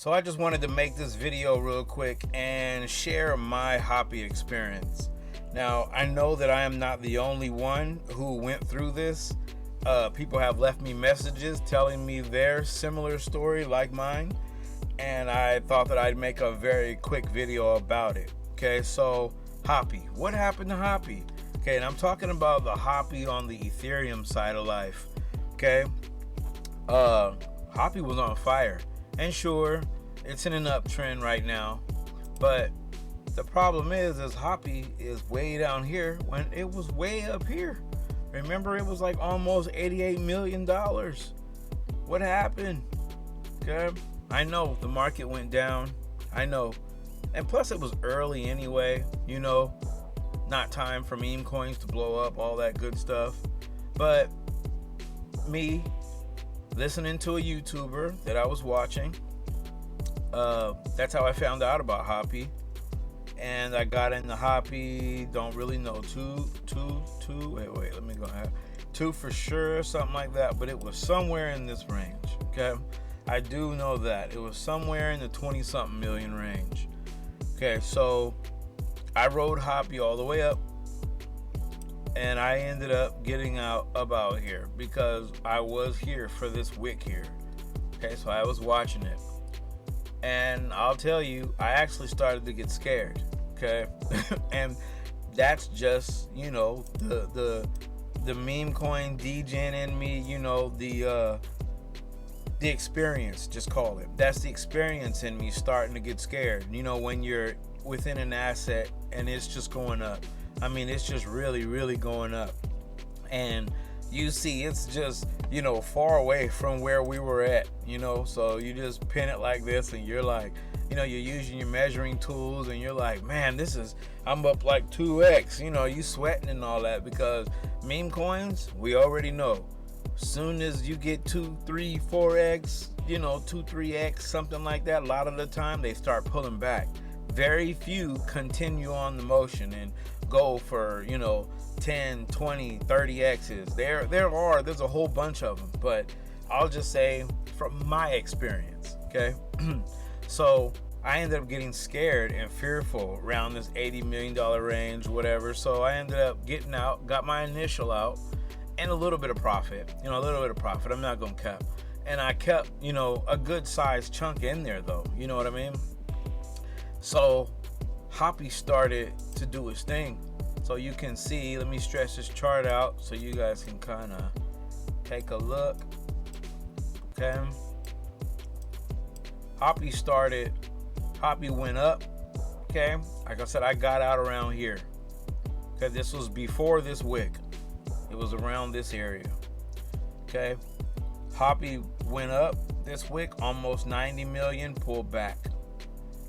So I just wanted to make this video real quick and share my Hoppy experience. Now, I know that I am not the only one who went through this. People have left me messages telling me their similar story like mine, and I thought that I'd make a very quick video about it. Okay, so Hoppy. What happened to Hoppy? Okay, and I'm talking about the Hoppy on the Ethereum side of life. Okay, Hoppy was on fire. And sure, it's in an uptrend right now, but the problem is Hoppy is way down here when it was way up here. Remember, it was like almost $88 million. What happened? Okay, I know the market went down. I know, and plus it was early anyway. You know, not time for meme coins to blow up, all that good stuff. But me listening to a YouTuber that I was watching, that's how I found out about Hoppy, and I got into Hoppy. Don't really know wait, let me go ahead. Two for sure, something like that, but it was somewhere in this range. Okay, I do know that it was somewhere in the 20-something million range. Okay, so I rode Hoppy all the way up, and I ended up getting out about here because I was here for this wick here. Okay, so I was watching it, and I'll tell you, I actually started to get scared. Okay, and that's just, you know, the meme coin degen in me. You know, the experience, just call it. That's the experience in me starting to get scared. You know, when you're within an asset and it's just going up. I mean, it's just really going up, and you see it's just, you know, far away from where we were at, you know. So you just pin it like this, and you're like, you know, you're using your measuring tools, and you're like, man, I'm up like 2x. You know, you sweating and all that, because meme coins, we already know, soon as you get 2, 3, 4x, you know, 2, 3x, something like that, a lot of the time they start pulling back. Very few continue on the motion and go for, you know, 10, 20, 30 X's. There's a whole bunch of them, but I'll just say from my experience. Okay, so I ended up getting scared and fearful around this $80 million range, whatever. So I ended up getting out, got my initial out, and a little bit of profit. You know, a little bit of profit. I'm not gonna cap, and I kept, you know, a good sized chunk in there though. You know what I mean? So Hoppy started to do its thing. So you can see, let me stretch this chart out so you guys can kind of take a look. Okay, Hoppy went up. Okay, like I said, I got out around here. Okay, this was before this wick. It was around this area. Okay, Hoppy went up this wick, almost 90 million, pulled back.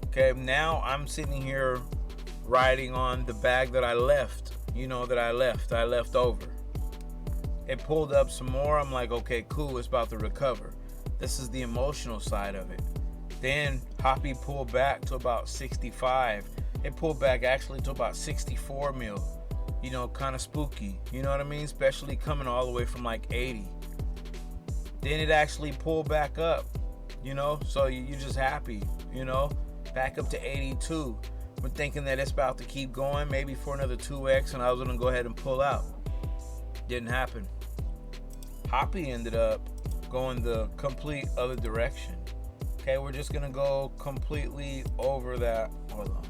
Okay, now I'm sitting here riding on the bag that I left, you know, that I left over. It pulled up some more. I'm like, okay, cool, it's about to recover. This is the emotional side of it. Then Hoppy pulled back to about 65. It pulled back actually to about 64 mil. You know, kind of spooky, you know what I mean? Especially coming all the way from like 80. Then it actually pulled back up, you know, so you're just happy, you know, back up to 82. We're thinking that it's about to keep going, maybe for another 2x, and I was gonna go ahead and pull out. Didn't happen. Hoppy ended up going the complete other direction. Okay, we're just gonna go completely over that. Hold on.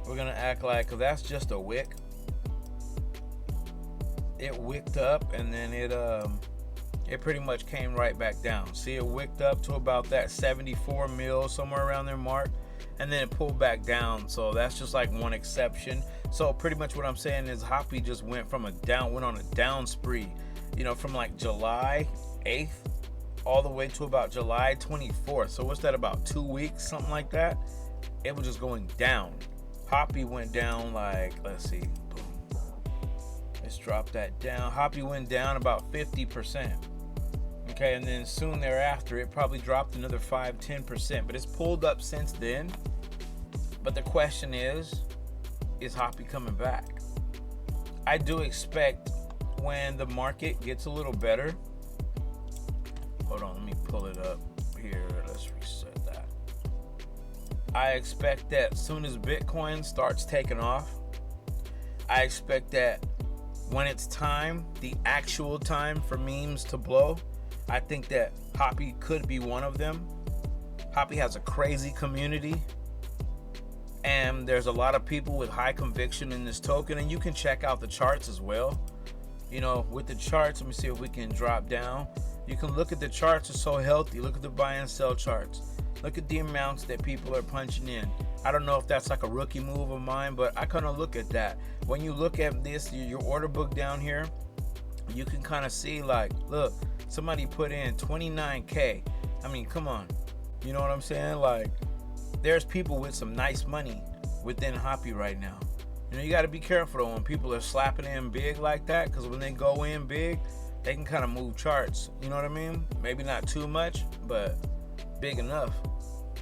We're gonna act like, cause that's just a wick. It wicked up, and then it pretty much came right back down. See, it wicked up to about that 74 mil, somewhere around there mark, and then it pulled back down. So that's just like one exception. So pretty much what I'm saying is Hoppy just went on a down spree, you know, from like July 8th all the way to about July 24th. So what's that, about 2 weeks, something like that? It was just going down. Hoppy went down like, let's see, boom. Let's drop that down. Hoppy went down about 50%. Okay, and then soon thereafter, it probably dropped another 5-10%, but it's pulled up since then. But the question is Hoppy coming back? I do expect when the market gets a little better. Hold on, let me pull it up here. Let's reset that. I expect that as soon as Bitcoin starts taking off, I expect that when it's time, the actual time for memes to blow, I think that Hoppy could be one of them. Hoppy has a crazy community, and there's a lot of people with high conviction in this token, and you can check out the charts as well. You know, with the charts, let me see if we can drop down. You can look at the charts, are so healthy. Look at the buy and sell charts. Look at the amounts that people are punching in. I don't know if that's like a rookie move of mine, but I kind of look at that. When you look at this, your order book down here, you can kind of see like, look, somebody put in 29K. I mean, come on. You know what I'm saying? Like, there's people with some nice money within Hoppy right now. You know, you got to be careful though when people are slapping in big like that, because when they go in big, they can kind of move charts. You know what I mean? Maybe not too much, but big enough.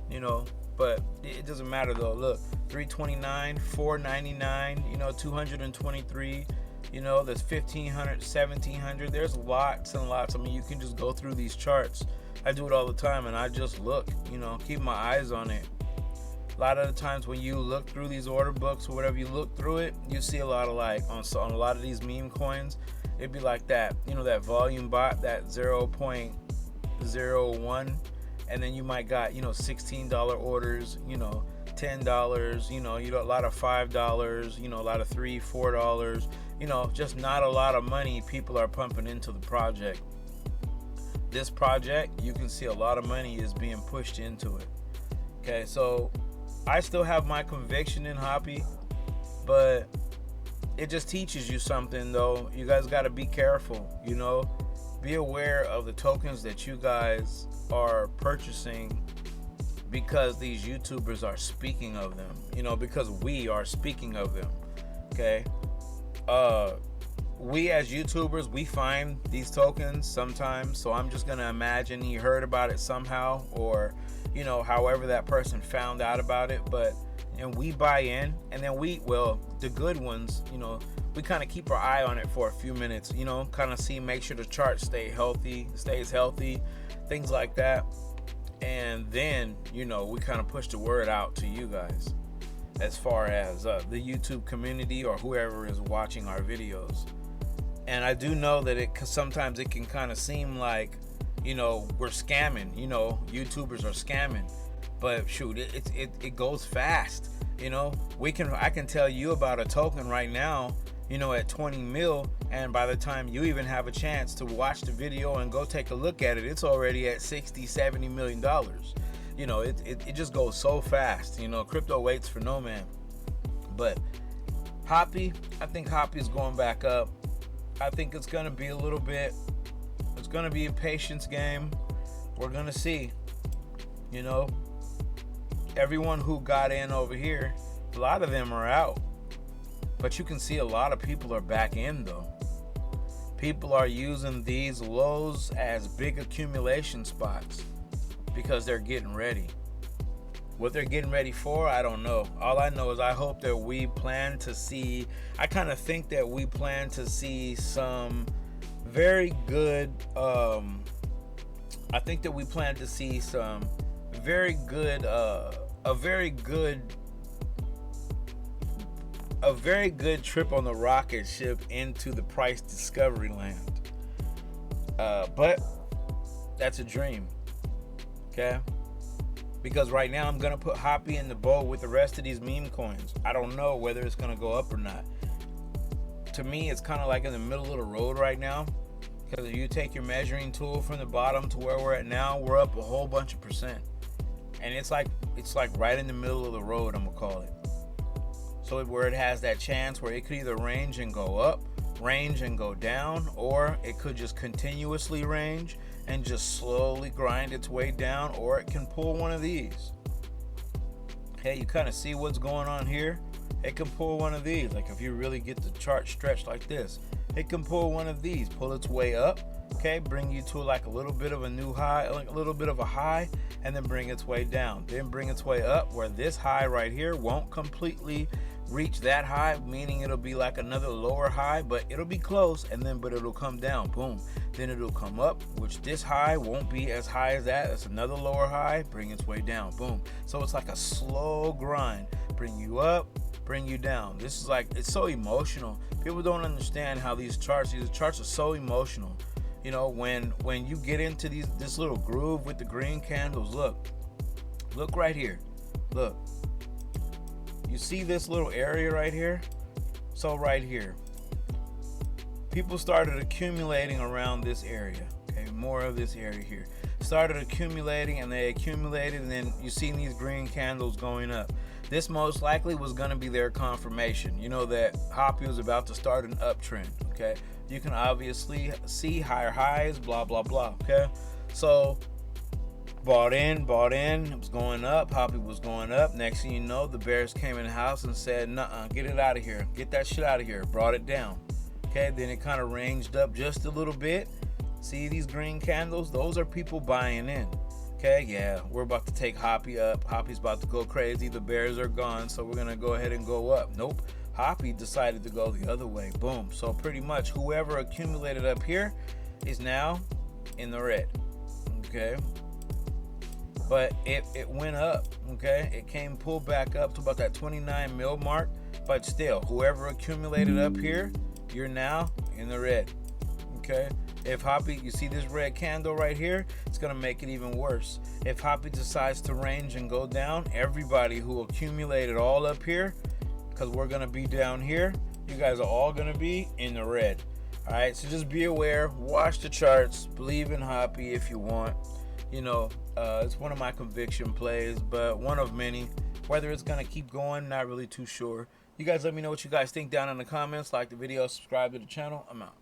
You know, but it doesn't matter though. Look, 329, 499, you know, 223, you know, there's 1500, 1700. There's lots and lots. I mean, you can just go through these charts. I do it all the time, and I just look, you know, keep my eyes on it. A lot of the times when you look through these order books or whatever, you look through it, you see a lot of like on a lot of these meme coins, it'd be like that, you know, that volume bot, that 0.01, and then you might got, you know, $16 orders, you know, $10, you know, a lot of $5, you know, a lot of $3, $4, you know, just not a lot of money people are pumping into the project. This project, you can see a lot of money is being pushed into it. Okay, so I still have my conviction in Hoppy, but it just teaches you something though. You guys got to be careful, you know, be aware of the tokens that you guys are purchasing, because these YouTubers are speaking of them, you know, because we are speaking of them. Okay, we as YouTubers, we find these tokens sometimes, so I'm just gonna imagine he heard about it somehow, or you know, however that person found out about it. But and we buy in, and then the good ones, you know, we kind of keep our eye on it for a few minutes, you know, kind of see, make sure the chart stays healthy, things like that. And then, you know, we kind of push the word out to you guys as far as the YouTube community or whoever is watching our videos. And I do know that sometimes it can kind of seem like, you know, we're scamming, you know, YouTubers are scamming, but shoot, it goes fast. You know, I can tell you about a token right now, you know, at 20 mil, and by the time you even have a chance to watch the video and go take a look at it, it's already at 60-70 million dollars. You know, it just goes so fast. You know, crypto waits for no man. But Hoppy, I think Hoppy is going back up. I think it's gonna be it's gonna be a patience game. We're gonna see. You know, everyone who got in over here, a lot of them are out. But you can see a lot of people are back in though. People are using these lows as big accumulation spots because they're getting ready. What they're getting ready for, I don't know. All I know is I hope that we plan to see, I kind of think that we plan to see some very good, I think that we plan to see some very good, a very good trip on the rocket ship into the price discovery land. But that's a dream, okay? Because right now I'm gonna put Hoppy in the bowl with the rest of these meme coins. I don't know whether it's gonna go up or not. To me, it's kind of like in the middle of the road right now. Because if you take your measuring tool from the bottom to where we're at now, we're up a whole bunch of percent. And it's like right in the middle of the road, I'm gonna call it. So where it has that chance where it could either range and go up, range and go down, or it could just continuously range and just slowly grind its way down, or it can pull one of these. Hey, you kind of see what's going on here? It can pull one of these. Like if you really get the chart stretched like this, it can pull one of these, pull its way up, okay, bring you to like a little bit of a new high, like a little bit of a high, and then bring its way down, then bring its way up where this high right here won't completely reach that high, meaning it'll be like another lower high, but it'll be close, and then but it'll come down, boom. Then it'll come up, which this high won't be as high as that. It's another lower high, bring its way down, boom. So it's like a slow grind, bring you up, bring you down. This is like, it's so emotional. People don't understand how these charts are so emotional. You know, when you get into this little groove with the green candles, look right here, look. You see this little area right here? So right here, people started accumulating around this area. Okay, more of this area here. Started accumulating, and they accumulated, and then you see these green candles going up. This most likely was going to be their confirmation. You know that Hoppy was about to start an uptrend. Okay, you can obviously see higher highs, blah blah blah. Okay, so bought in, it was going up, Hoppy was going up. Next thing you know, the bears came in the house and said, nuh-uh, get it out of here, get that shit out of here, brought it down. Okay, then it kind of ranged up just a little bit. See these green candles? Those are people buying in. Okay, yeah, we're about to take Hoppy up. Hoppy's about to go crazy, the bears are gone, so we're gonna go ahead and go up. Nope, Hoppy decided to go the other way, boom. So pretty much whoever accumulated up here is now in the red. Okay, but it went up. Okay, it came pulled back up to about that 29 mil mark, but still, whoever accumulated up here, you're now in the red. Okay, if Hoppy, you see this red candle right here, it's gonna make it even worse. If Hoppy decides to range and go down, everybody who accumulated all up here, because we're gonna be down here, you guys are all gonna be in the red. All right, so just be aware, watch the charts, believe in Hoppy if you want. You know, it's one of my conviction plays, but one of many. Whether it's gonna keep going, not really too sure. You guys let me know what you guys think down in the comments. Like the video, subscribe to the channel. I'm out.